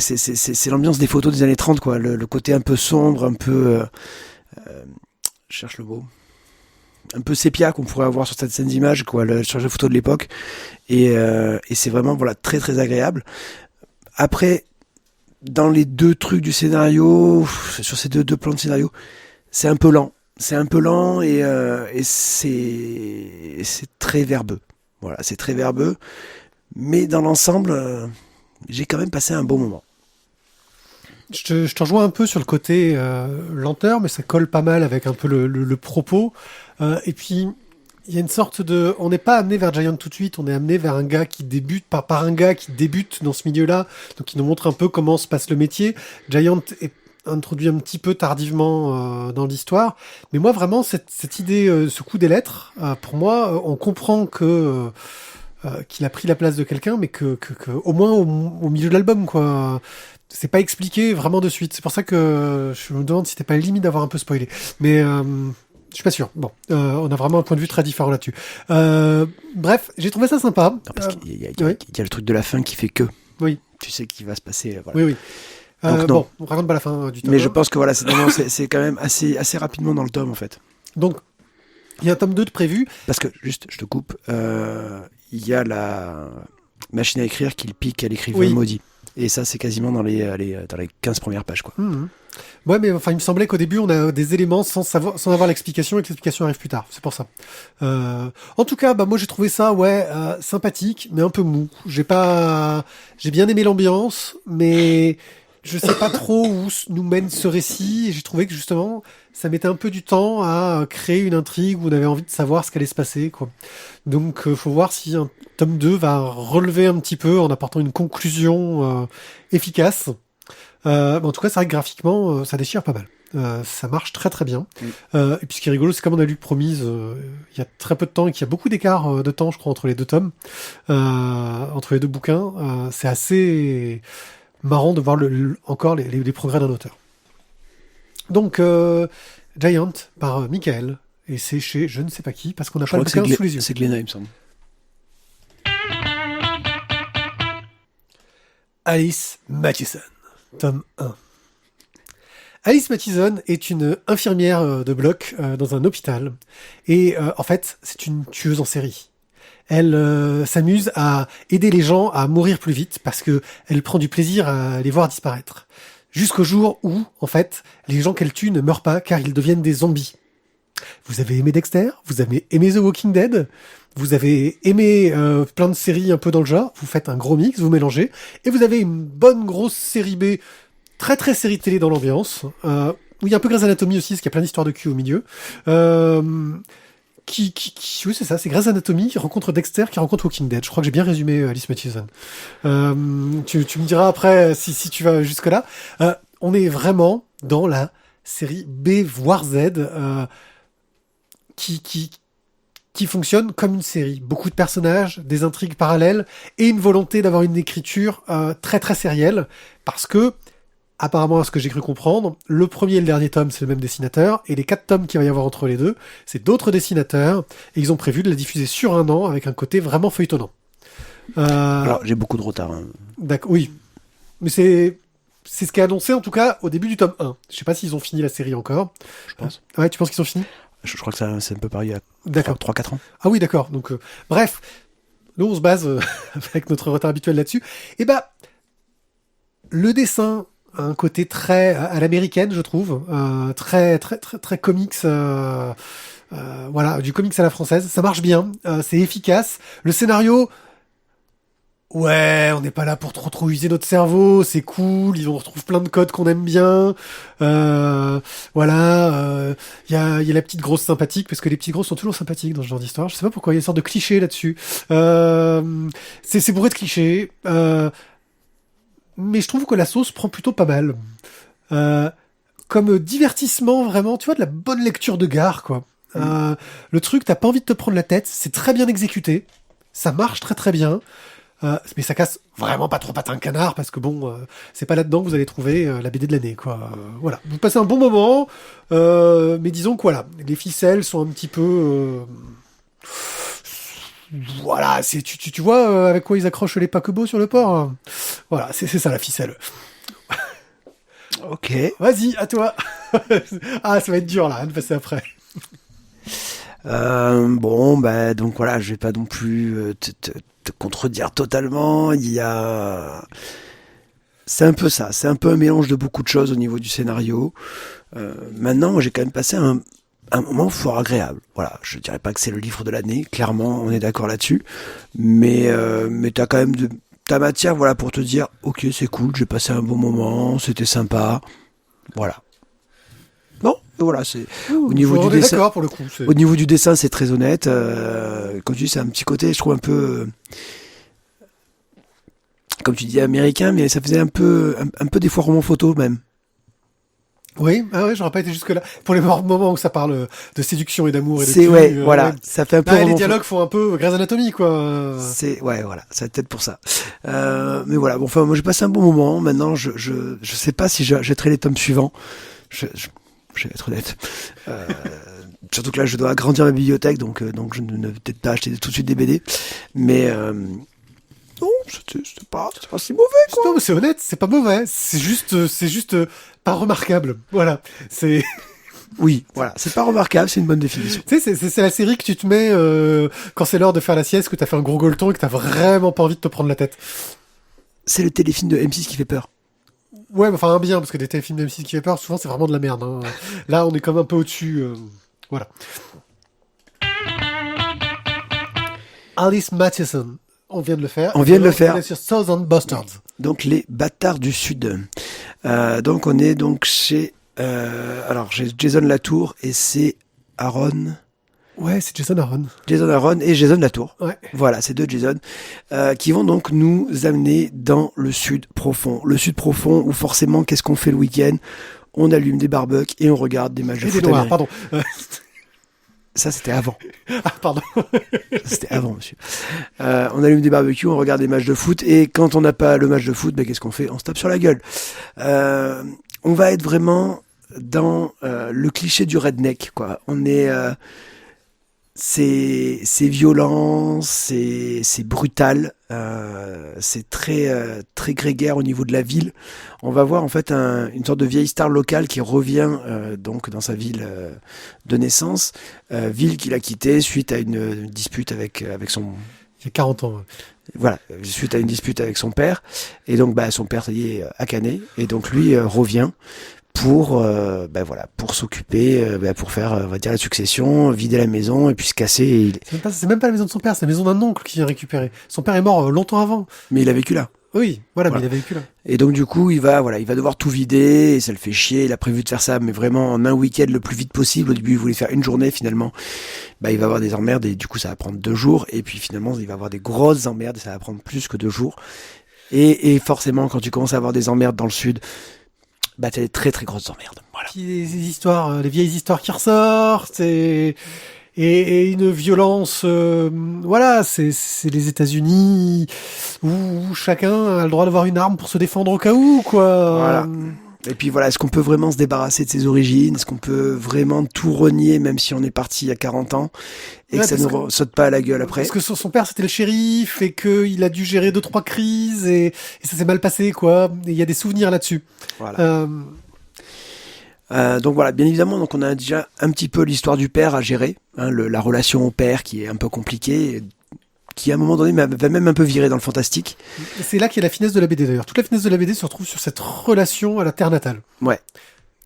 Speaker 2: c'est l'ambiance des photos des années 30, quoi. Le côté un peu sombre, un peu... je cherche le mot. un peu sépia qu'on pourrait avoir sur cette scène d'image, quoi, sur la photo de l'époque. Et c'est vraiment voilà très très agréable. Après, dans les deux trucs du scénario, sur ces deux plans de scénario, c'est un peu lent. C'est un peu lent et c'est très verbeux. Voilà, c'est très verbeux. Mais dans l'ensemble, j'ai quand même passé un bon moment.
Speaker 1: Je te rejoins un peu sur le côté lenteur, mais ça colle pas mal avec un peu le propos. Et puis, il y a une sorte de... On n'est pas amené vers Giant tout de suite, on est amené vers un gars qui débute, par un gars qui débute dans ce milieu-là, donc il nous montre un peu comment se passe le métier. Giant est introduit un petit peu tardivement dans l'histoire, mais moi vraiment, cette idée, ce coup des lettres, pour moi, on comprend que... qu'il a pris la place de quelqu'un, mais que au moins au milieu de l'album, quoi. C'est pas expliqué vraiment de suite. C'est pour ça que je me demande si c'était pas limite d'avoir un peu spoilé. Mais je suis pas sûr. Bon, on a vraiment un point de vue très différent là-dessus. Bref, j'ai trouvé ça sympa.
Speaker 2: Non, parce qu'il y a le truc de la fin qui fait que.
Speaker 1: Oui.
Speaker 2: Tu sais qu'il va se passer. Voilà.
Speaker 1: Oui, oui.
Speaker 2: Donc,
Speaker 1: bon, on raconte pas la fin du tome.
Speaker 2: Mais je pense que voilà, c'est quand même assez rapidement dans le tome en fait.
Speaker 1: Donc, il y a un tome 2 de prévu.
Speaker 2: Parce que, juste, je te coupe, il y a la machine à écrire qui le pique à l'écrivain maudit. Et ça, c'est quasiment dans les 15 premières pages, quoi.
Speaker 1: Mmh. Ouais, mais enfin, il me semblait qu'au début, on a des éléments sans avoir l'explication et que l'explication arrive plus tard. C'est pour ça. En tout cas, moi, j'ai trouvé ça, sympathique, mais un peu mou. J'ai bien aimé l'ambiance, mais je sais pas trop où nous mène ce récit. Et j'ai trouvé que justement, ça mettait un peu du temps à créer une intrigue où on avait envie de savoir ce qu'allait se passer, quoi. Donc, faut voir si un tome 2 va relever un petit peu en apportant une conclusion efficace. En tout cas, c'est vrai que graphiquement, ça déchire pas mal. Ça marche très très bien. Et puis ce qui est rigolo, c'est comme on a lu Promise il y a très peu de temps et qu'il y a beaucoup d'écart de temps, je crois, entre les deux tomes, entre les deux bouquins. C'est assez marrant de voir encore les progrès d'un auteur. Donc, Giant par Michael, et c'est chez je ne sais pas qui, parce qu'on n'a pas le bouquin sous les yeux.
Speaker 2: C'est Glénat, il me semble.
Speaker 1: Alice Mathison, tome 1. Alice Mathison est une infirmière de bloc dans un hôpital. Et en fait, c'est une tueuse en série. Elle s'amuse à aider les gens à mourir plus vite parce que elle prend du plaisir à les voir disparaître. Jusqu'au jour où, en fait, les gens qu'elle tue ne meurent pas car ils deviennent des zombies. Vous avez aimé Dexter, vous avez aimé The Walking Dead, vous avez aimé plein de séries un peu dans le genre, vous faites un gros mix, vous mélangez, et vous avez une bonne grosse série B, très très série télé dans l'ambiance, où il y a un peu Grey's Anatomy aussi, parce qu'il y a plein d'histoires de cul au milieu. Oui, c'est ça, c'est Grey's Anatomy qui rencontre Dexter, qui rencontre Walking Dead. Je crois que j'ai bien résumé Alice Mathison. Tu me diras après si tu vas jusque-là. On est vraiment dans la série B voire Z, qui fonctionne comme une série. Beaucoup de personnages, des intrigues parallèles et une volonté d'avoir une écriture très très sérielle, parce que apparemment, à ce que j'ai cru comprendre, le premier et le dernier tome, c'est le même dessinateur, et les 4 tomes qu'il va y avoir entre les deux, c'est d'autres dessinateurs, et ils ont prévu de la diffuser sur un an avec un côté vraiment feuilletonnant.
Speaker 2: Alors, j'ai beaucoup de retard. Hein.
Speaker 1: D'accord, oui. Mais c'est ce qui est annoncé, en tout cas, au début du tome 1. Je sais pas s'ils ont fini la série encore.
Speaker 2: Je pense.
Speaker 1: Ouais, tu penses qu'ils ont fini ?
Speaker 2: Je crois que c'est un peu pareil il y a 3-4 ans.
Speaker 1: Ah oui, d'accord. Donc, bref, nous, on se base avec notre retard habituel là-dessus. Et le dessin a un côté très à l'américaine, je trouve, très très très très comics, voilà, du comics à la française. Ça marche bien, c'est efficace. Le scénario, ouais, on n'est pas là pour trop user notre cerveau, c'est cool, on retrouve plein de codes qu'on aime bien. Voilà, il y a la petite grosse sympathique, parce que les petites grosses sont toujours sympathiques dans ce genre d'histoire. Je sais pas pourquoi, il y a une sorte de cliché là-dessus. C'est bourré de clichés. Mais je trouve que la sauce prend plutôt pas mal. Comme divertissement, vraiment, tu vois, de la bonne lecture de gare, quoi. Le truc, t'as pas envie de te prendre la tête, c'est très bien exécuté, ça marche très très bien, mais ça casse vraiment pas trop patin canard, parce que bon, c'est pas là-dedans que vous allez trouver la BD de l'année, quoi. Voilà, vous passez un bon moment, mais disons que voilà, les ficelles sont un petit peu... Voilà, tu vois avec quoi ils accrochent les paquebots sur le port, hein. Voilà, c'est ça la ficelle.
Speaker 2: Ok.
Speaker 1: Vas-y, à toi. Ah, ça va être dur là, de passer après.
Speaker 2: Bon, bah donc voilà, je vais pas non plus te contredire totalement. C'est un peu ça, c'est un peu un mélange de beaucoup de choses au niveau du scénario. Maintenant, j'ai quand même passé un moment fort agréable. Voilà, je dirais pas que c'est le livre de l'année, clairement, on est d'accord là-dessus. Mais t'as quand même ta matière, voilà, pour te dire, ok, c'est cool, j'ai passé un bon moment, c'était sympa. Voilà. Bon, voilà, c'est au niveau du dessin.
Speaker 1: D'accord pour le coup.
Speaker 2: Au niveau du dessin, c'est très honnête. Comme tu dis, c'est un petit côté, je trouve un peu, comme tu dis, américain, mais ça faisait un peu des fois roman photo même.
Speaker 1: Oui, j'aurais pas été jusque là. Pour les moments où ça parle de séduction et d'amour et de
Speaker 2: C'est voilà, ça fait un peu.
Speaker 1: Les dialogues font un peu Grey's Anatomy, quoi.
Speaker 2: C'est voilà, c'est peut-être pour ça. Mais voilà, bon, enfin, moi j'ai passé un bon moment. Maintenant, je sais pas si j'achèterai les tomes suivants. Je vais être honnête. Surtout que là, je dois agrandir ma bibliothèque, donc je ne vais peut-être pas acheter tout de suite des BD. Mais non, c'est pas si mauvais, quoi.
Speaker 1: Non, mais c'est honnête, c'est pas mauvais. C'est juste pas remarquable. Voilà. C'est.
Speaker 2: Oui, voilà, c'est pas remarquable, c'est une bonne définition.
Speaker 1: Tu sais, c'est la série que tu te mets quand c'est l'heure de faire la sieste, que t'as fait un gros gueuleton et que t'as vraiment pas envie de te prendre la tête.
Speaker 2: C'est le téléfilm de M6 qui fait peur.
Speaker 1: Ouais, mais enfin bien, parce que des téléfilms de M6 qui fait peur, souvent c'est vraiment de la merde. Hein. Là, on est comme un peu au-dessus. Voilà. Alice Matheson. On vient de le faire.
Speaker 2: On vient de le faire.
Speaker 1: On est sur Southern Bastards.
Speaker 2: Donc les bâtards du Sud. Donc on est donc chez alors j'ai Jason Latour et c'est Aaron.
Speaker 1: Ouais, c'est Jason Aaron.
Speaker 2: Jason Aaron et Jason Latour.
Speaker 1: Ouais.
Speaker 2: Voilà, ces deux Jason qui vont donc nous amener dans le Sud profond. Le Sud profond où forcément qu'est-ce qu'on fait le week-end? On allume des barbecues et on regarde des matchs de foot.
Speaker 1: Des noirs, pardon.
Speaker 2: Ça, c'était avant.
Speaker 1: Ah, pardon.
Speaker 2: C'était avant, monsieur. On allume des barbecues, on regarde des matchs de foot, et quand on n'a pas le match de foot, ben, qu'est-ce qu'on fait? On se tape sur la gueule. On va être vraiment dans le cliché du redneck, quoi. On est... c'est violent, c'est brutal, c'est très grégaire au niveau de la ville. On va voir en fait une sorte de vieille star locale qui revient donc dans sa ville de naissance, ville qu'il a quittée suite à une dispute avec son...
Speaker 1: Il y a 40 ans. Ouais.
Speaker 2: Voilà, suite à une dispute avec son père, et donc bah son père ça y est a cané, et donc lui revient pour pour s'occuper, pour faire on va dire la succession, vider la maison et puis se casser.
Speaker 1: C'est même pas la maison de son père, c'est la maison d'un oncle qui vient récupérer. Son père est mort longtemps avant.
Speaker 2: Mais il a vécu là.
Speaker 1: Oui, voilà, mais il a vécu là.
Speaker 2: Et donc du coup, il va devoir tout vider, et ça le fait chier. Il a prévu de faire ça, mais vraiment en un week-end le plus vite possible. Au début, il voulait faire une journée, finalement, il va avoir des emmerdes et du coup, ça va prendre 2 jours. Et puis finalement, il va avoir des grosses emmerdes et ça va prendre plus que 2 jours. Et forcément, quand tu commences à avoir des emmerdes dans le sud, t'as des très très grosses emmerdes. Voilà.
Speaker 1: Puis les histoires, les vieilles histoires qui ressortent, et une violence, voilà, c'est les États-Unis où chacun a le droit d'avoir une arme pour se défendre au cas où, quoi.
Speaker 2: Voilà. Et puis voilà, est-ce qu'on peut vraiment se débarrasser de ses origines? Est-ce qu'on peut vraiment tout renier, même si on est parti il y a 40 ans, et que ça ne saute pas à la gueule après?
Speaker 1: Parce que son père c'était le shérif, et qu'il a dû gérer 2-3 crises, et ça s'est mal passé, quoi. Et il y a des souvenirs là-dessus.
Speaker 2: Voilà. Donc voilà, bien évidemment, donc on a déjà un petit peu l'histoire du père à gérer, hein, la relation au père qui est un peu compliquée, qui à un moment donné va même un peu virer dans le fantastique.
Speaker 1: Et c'est là qu'il y a la finesse de la BD d'ailleurs. Toute la finesse de la BD se retrouve sur cette relation à la terre natale.
Speaker 2: Ouais.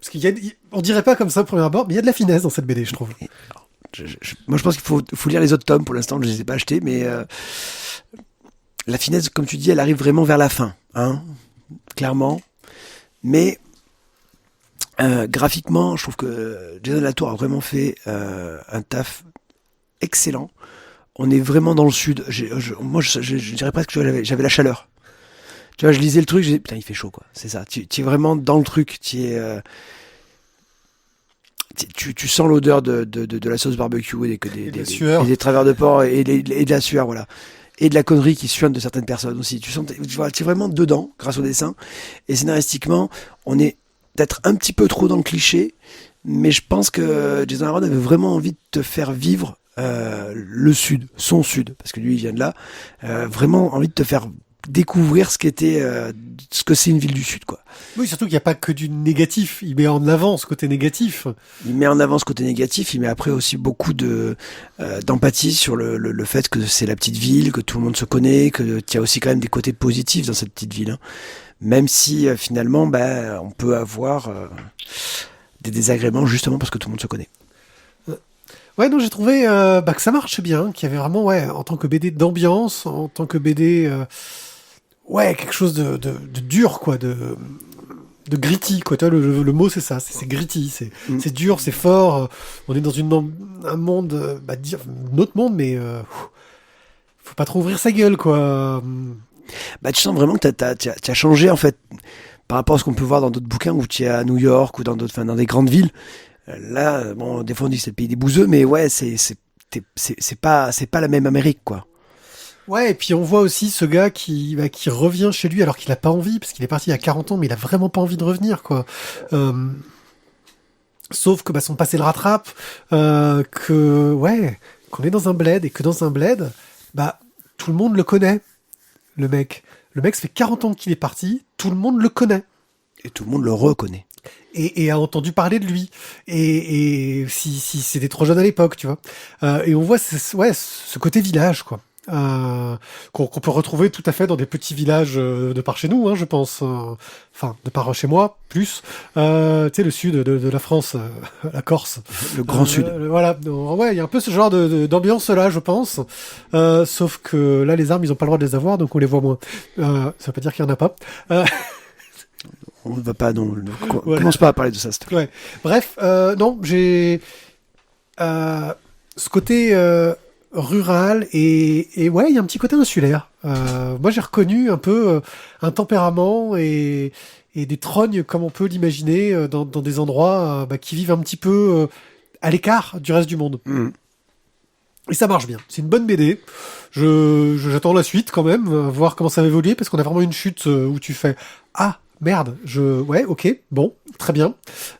Speaker 1: Parce on dirait pas comme ça au premier abord, mais il y a de la finesse dans cette BD, je trouve.
Speaker 2: Moi je pense qu'il faut lire les autres tomes, pour l'instant je les ai pas achetés, mais la finesse, comme tu dis, elle arrive vraiment vers la fin, hein, clairement. Mais graphiquement, je trouve que Jason Latour a vraiment fait un taf excellent. On est vraiment dans le sud. Moi, je dirais presque que j'avais la chaleur. Tu vois, je lisais le truc, je disais, putain, il fait chaud, quoi. C'est ça. Tu es vraiment dans le truc. Tu sens l'odeur de la sauce barbecue et des travers de porc et de la sueur, voilà. Et de la connerie qui suinte de certaines personnes aussi. Tu es vraiment dedans, grâce au dessin. Et scénaristiquement, on est peut-être un petit peu trop dans le cliché, mais je pense que Jason Aaron avait vraiment envie de te faire vivre le sud, son sud, parce que lui il vient de là, vraiment envie de te faire découvrir ce qu'était, ce que c'est une ville du Sud, quoi.
Speaker 1: Oui, surtout qu'il n'y a pas que du négatif. Il met en avant ce côté négatif.
Speaker 2: Il met en avant ce côté négatif, il met après aussi beaucoup d'empathie sur le fait que c'est la petite ville, que tout le monde se connaît, qu'il y a aussi quand même des côtés positifs dans cette petite ville, hein. Même si finalement, on peut avoir des désagréments justement parce que tout le monde se connaît.
Speaker 1: Ouais, non, j'ai trouvé que ça marche bien, qu'il y avait vraiment, en tant que BD d'ambiance, en tant que BD, quelque chose de dur, quoi, de gritty, quoi. Tu vois, le mot c'est ça, c'est gritty, c'est dur, c'est fort. On est dans un monde, un autre monde, mais faut pas trop ouvrir sa gueule, quoi.
Speaker 2: Tu sens vraiment que t'as changé en fait par rapport à ce qu'on peut voir dans d'autres bouquins où tu es à New York ou dans des grandes villes. Là, des fois on dit que c'est le pays des bouseux, mais ouais, c'est pas la même Amérique, quoi.
Speaker 1: Ouais, et puis on voit aussi ce gars qui revient chez lui alors qu'il a pas envie, parce qu'il est parti il y a 40 ans, mais il a vraiment pas envie de revenir, quoi. Sauf que son passé le rattrape, qu'on est dans un bled, et que dans un bled, tout le monde le connaît, le mec. Le mec, ça fait 40 ans qu'il est parti, tout le monde le connaît.
Speaker 2: Et tout le monde le reconnaît.
Speaker 1: Et a entendu parler de lui. Et si c'était trop jeune à l'époque, tu vois. Et on voit ce côté village, quoi. Qu'on peut retrouver tout à fait dans des petits villages de par chez nous, hein, je pense. Enfin, de par chez moi, plus. Tu sais, le sud de la France, la Corse.
Speaker 2: Le grand sud.
Speaker 1: Voilà. Ouais, il y a un peu ce genre d'ambiance là, je pense. Sauf que là, les armes, ils ont pas le droit de les avoir, donc on les voit moins. Ça veut pas dire qu'il y en a pas.
Speaker 2: On ne va pas, commence pas à parler de ça, s'il te plaît.
Speaker 1: Ouais. Bref, non, j'ai ce côté rural et il y a un petit côté insulaire. Moi, j'ai reconnu un peu un tempérament et des trognes comme on peut l'imaginer dans des endroits qui vivent un petit peu à l'écart du reste du monde.
Speaker 2: Mmh.
Speaker 1: Et ça marche bien. C'est une bonne BD. J'attends la suite quand même, voir comment ça va évoluer, parce qu'on a vraiment une chute où tu fais merde, ok, bon, très bien.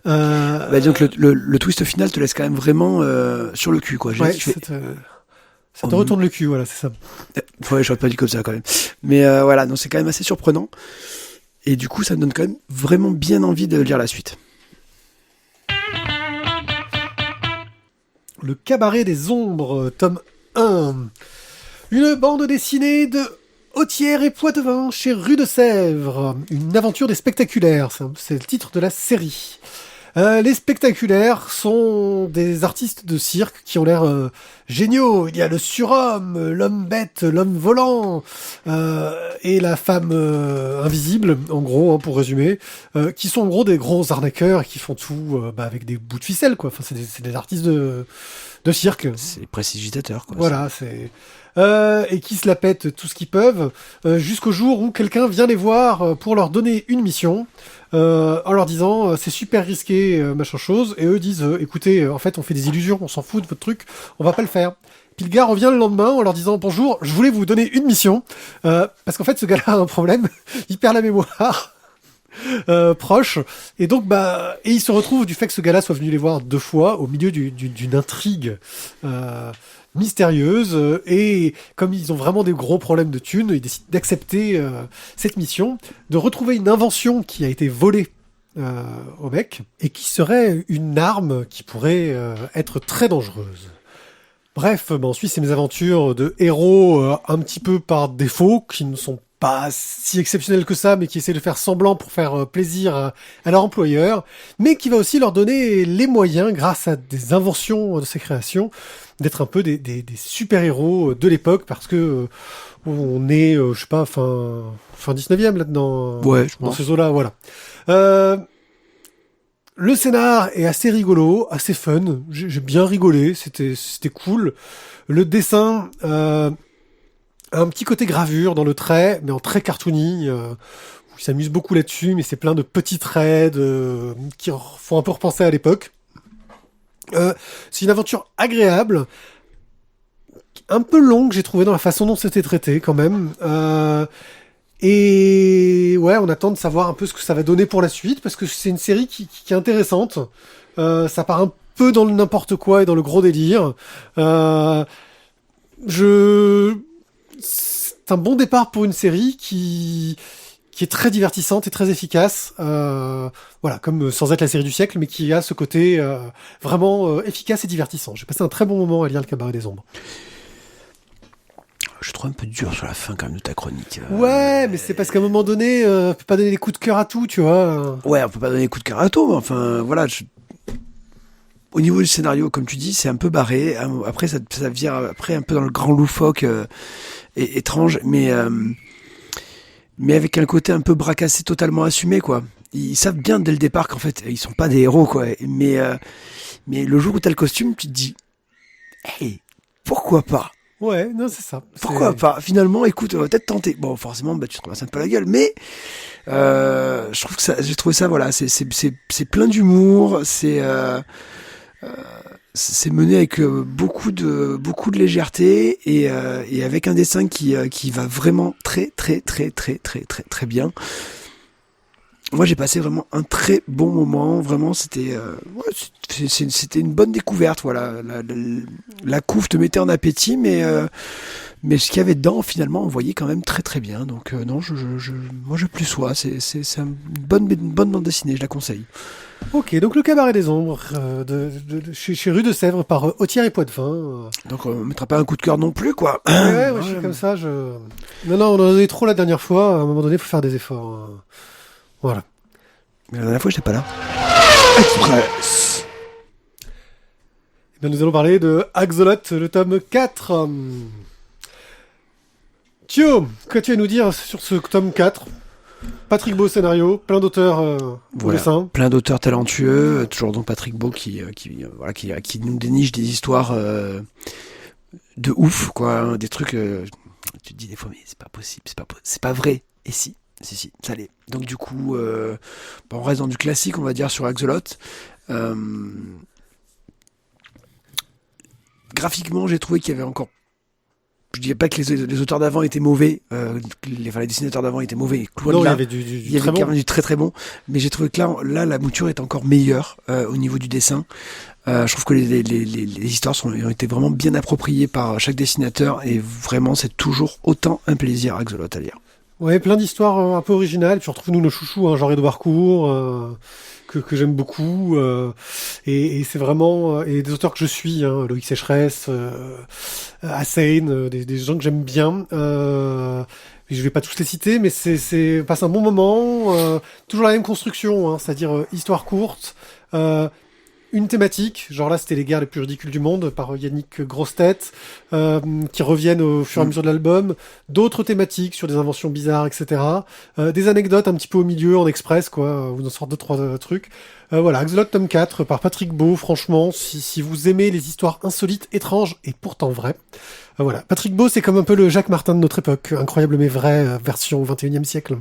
Speaker 2: Donc le twist final te laisse quand même vraiment sur le cul, quoi.
Speaker 1: Ça te retourne le cul, voilà, c'est ça.
Speaker 2: Ouais, j'aurais pas dit comme ça quand même. Mais voilà, donc c'est quand même assez surprenant. Et du coup, ça me donne quand même vraiment bien envie de lire la suite.
Speaker 1: Le Cabaret des Ombres, tome 1. Une bande dessinée de Hautière et Poitevin chez Rue de Sèvres. Une aventure des spectaculaires, c'est le titre de la série. Les spectaculaires sont des artistes de cirque qui ont l'air géniaux. Il y a le surhomme, l'homme bête, l'homme volant et la femme invisible, en gros, hein, pour résumer, qui sont en gros des gros arnaqueurs et qui font tout avec des bouts de ficelle, quoi. Enfin, c'est des artistes de cirque.
Speaker 2: C'est des prestigitateurs, quoi.
Speaker 1: Voilà, c'est... et qui se la pètent tout ce qu'ils peuvent, jusqu'au jour où quelqu'un vient les voir pour leur donner une mission, en leur disant c'est super risqué, machin chose, et eux disent écoutez, en fait on fait des illusions, on s'en fout de votre truc, on va pas le faire. Puis le gars revient le lendemain en leur disant bonjour, je voulais vous donner une mission, parce qu'en fait ce gars-là a un problème, il perd la mémoire. Proche, et donc et il se retrouve du fait que ce gars-là soit venu les voir 2 fois au milieu d'une intrigue mystérieuse, et comme ils ont vraiment des gros problèmes de thunes, ils décident d'accepter cette mission, de retrouver une invention qui a été volée au mec, et qui serait une arme qui pourrait être très dangereuse. Bref, ensuite c'est mes aventures de héros un petit peu par défaut, qui ne sont pas si exceptionnels que ça, mais qui essaient de faire semblant pour faire plaisir à leur employeur, mais qui va aussi leur donner les moyens, grâce à des inventions de ses créations, d'être un peu des super-héros de l'époque, parce que on est, je sais pas, fin 19e là-dedans,
Speaker 2: ouais,
Speaker 1: dans ces eaux-là, voilà. Le scénar est assez rigolo, assez fun, j'ai bien rigolé, c'était cool. Le dessin... un petit côté gravure dans le trait, mais en très cartoony. Il s'amuse beaucoup là-dessus, mais c'est plein de petits traits qui font un peu repenser à l'époque. C'est une aventure agréable, un peu longue, j'ai trouvé, dans la façon dont c'était traité, quand même. Et on attend de savoir un peu ce que ça va donner pour la suite, parce que c'est une série qui est intéressante. Ça part un peu dans le n'importe quoi et dans le gros délire. c'est un bon départ pour une série qui est très divertissante et très efficace. Voilà, comme sans être la série du siècle, mais qui a ce côté vraiment efficace et divertissant. J'ai passé un très bon moment à lire Le Cabaret des Ombres.
Speaker 2: Je trouve un peu dur sur la fin quand même de ta chronique.
Speaker 1: Ouais, mais c'est parce qu'à un moment donné, on peut pas donner des coups de cœur à tout, tu vois.
Speaker 2: Ouais, on peut pas donner des coups de cœur à tout, mais enfin, voilà. Au niveau du scénario, comme tu dis, c'est un peu barré. Après, ça vire après un peu dans le grand loufoque et étrange, mais avec un côté un peu bracassé, totalement assumé, quoi. Ils savent bien dès le départ qu'en fait, ils sont pas des héros, quoi. Mais le jour où t'as le costume, tu te dis, hey, pourquoi pas?
Speaker 1: Ouais, non, c'est ça.
Speaker 2: Pourquoi pas? Finalement, écoute, on va peut-être tenter. Bon, forcément, tu te ramasses un peu la gueule, mais je trouve que j'ai trouvé ça, voilà, c'est plein d'humour, c'est mené avec beaucoup de légèreté et avec un dessin qui va vraiment très très très très très très très bien. Moi, j'ai passé vraiment un très bon moment. Vraiment, c'était une bonne découverte. Voilà, la couve te mettait en appétit, mais ce qu'il y avait dedans, finalement, on voyait quand même très très bien. Donc non, moi je plus sois. C'est une bonne bande dessinée. Je la conseille.
Speaker 1: Ok, donc Le Cabaret des Ombres chez Rue de Sèvres par Othière et Poitvin.
Speaker 2: Donc on mettra pas un coup de cœur non plus, quoi.
Speaker 1: Ouais, je suis comme ça. Non, on en a donné trop la dernière fois. À un moment donné, il faut faire des efforts. Voilà.
Speaker 2: Mais la dernière fois, j'étais pas là. Express.
Speaker 1: Et bien, nous allons parler de Axolot, le tome 4. Thio, qu'as-tu à nous dire sur ce tome 4 ? Patrick Beau scénario, plein d'auteurs au dessin.
Speaker 2: Plein d'auteurs talentueux, toujours donc Patrick Beau qui nous déniche des histoires de ouf, quoi, des trucs tu te dis des fois mais c'est pas possible, c'est pas vrai. Et si, ça l'est. Donc du coup on reste dans du classique, on va dire, sur Axolot. Graphiquement, j'ai trouvé qu'il y avait encore, je dirais pas que les auteurs d'avant étaient mauvais, les dessinateurs d'avant étaient mauvais.
Speaker 1: Non, il y avait
Speaker 2: il y avait quand même du très très bon, mais j'ai trouvé que là la mouture est encore meilleure au niveau du dessin. Je trouve que les histoires ont été vraiment bien appropriées par chaque dessinateur et vraiment c'est toujours autant un plaisir Axolot à lire.
Speaker 1: Ouais, plein d'histoires un peu originales. Puis on retrouve nous nos chouchous, genre Edouard Court, que j'aime beaucoup, et c'est vraiment et des auteurs que je suis, Loïc Sécheresse, Hassane, des gens que j'aime bien. Je vais pas tous les citer, mais c'est passe un bon moment. Toujours la même construction, c'est-à-dire histoire courte. Une thématique, genre là c'était les guerres les plus ridicules du monde par Yannick Grossetête, qui reviennent au fur et à mesure de l'album, d'autres thématiques sur des inventions bizarres, etc. Des anecdotes un petit peu au milieu, en express, quoi, ou dans sorte de trois trucs. Voilà, Axolot tome 4 par Patrick Beau, franchement, si vous aimez les histoires insolites, étranges et pourtant vraies. Voilà, Patrick Beau c'est comme un peu le Jacques Martin de notre époque, incroyable mais vrai, version 21e siècle.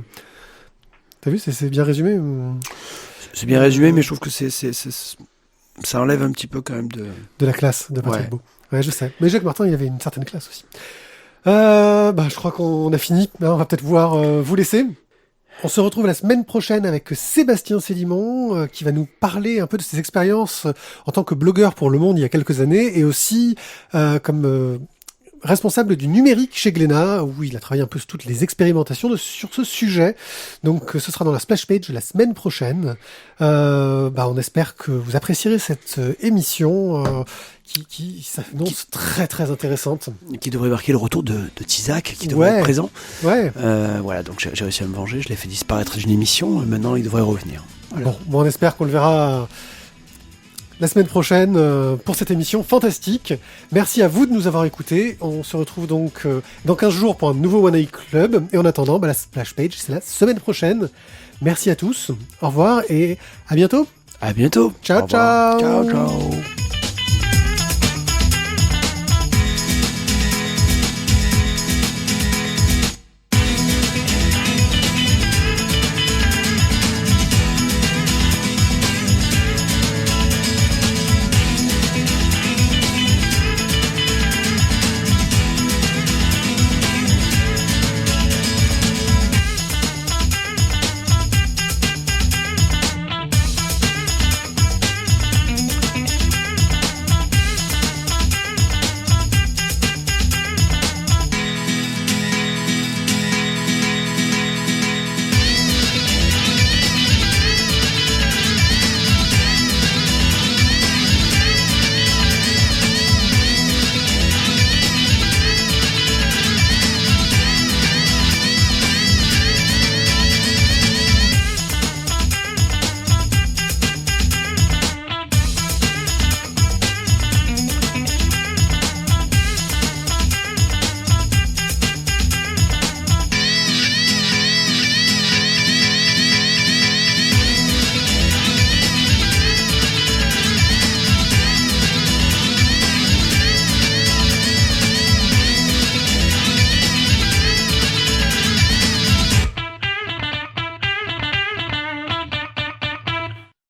Speaker 1: T'as vu, c'est bien résumé.
Speaker 2: C'est bien résumé, mais je trouve que ça enlève un petit peu quand même de
Speaker 1: la classe de Patrick Beau. Ouais, je sais. Mais Jacques Martin, il y avait une certaine classe aussi. Je crois qu'on a fini. On va peut-être voir vous laisser. On se retrouve la semaine prochaine avec Sébastien Célimon, qui va nous parler un peu de ses expériences en tant que blogueur pour Le Monde il y a quelques années, et aussi comme responsable du numérique chez Glénat, où il a travaillé un peu sur toutes les expérimentations sur ce sujet. Donc ce sera dans la splash page la semaine prochaine. On espère que vous apprécierez cette émission qui s'annonce très très intéressante.
Speaker 2: Qui devrait marquer le retour de Tizak, qui devrait être présent.
Speaker 1: Ouais.
Speaker 2: Voilà, donc j'ai réussi à me venger, je l'ai fait disparaître d'une émission, maintenant il devrait revenir. Voilà.
Speaker 1: Bon, on espère qu'on le verra la semaine prochaine pour cette émission fantastique. Merci à vous de nous avoir écoutés. On se retrouve donc dans 15 jours pour un nouveau One Eye Club. Et en attendant, la splash page, c'est la semaine prochaine. Merci à tous. Au revoir et à bientôt.
Speaker 2: À bientôt.
Speaker 1: Ciao, ciao.
Speaker 2: Ciao, ciao.